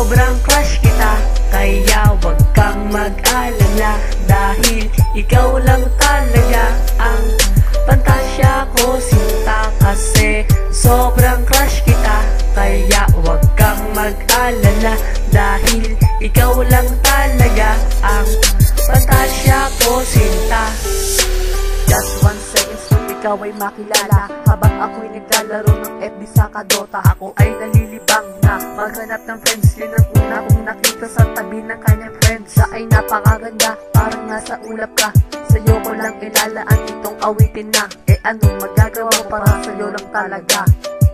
Sobrang crush kita, kaya wag kang mag-alala, dahil ikaw lang talaga ang pantasya ko, sinta. Kasi sobrang crush kita, kaya wag kang mag-alala, dahil ikaw lang talaga ang pantasya ko, sinta. Just 1 second lang ikaw ay makilala, habang ako'y naglalaro ng FB sa Kadota. Ako ay nalilibang na maghanap ng friends. Yun ang una kong nakita sa tabi ng kanyang friends. Siya ay napakaganda, parang nasa ulap ka. Sa'yo ko lang ilalaan itong awitin na. Anong magagawa mo, para sa'yo lang talaga.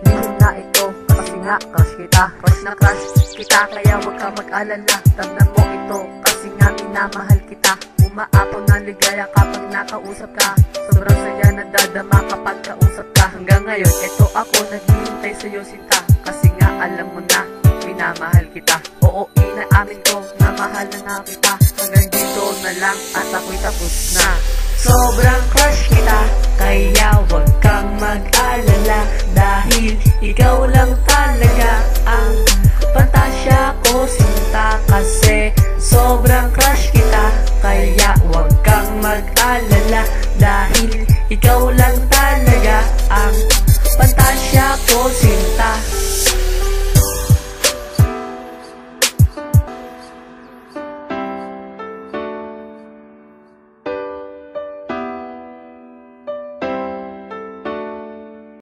Lihim na ito, kasi nga crush kita. Crush na crush kita, kaya wag ka mag-alala. Tandaan mo ito, kasi nga minamahal kita. Umaapon na ligaya kapag nakausap ka. Sobrang saya nadadama kapag kausap ka. Hanggang ngayon, ito ako naghihintay sa'yo, sinta. Kasi nga alam mo na, minamahal kita. Oo, inaamin ko na mahal na nga kita. Hanggang dito na lang at ako'y tapos na. Sobrang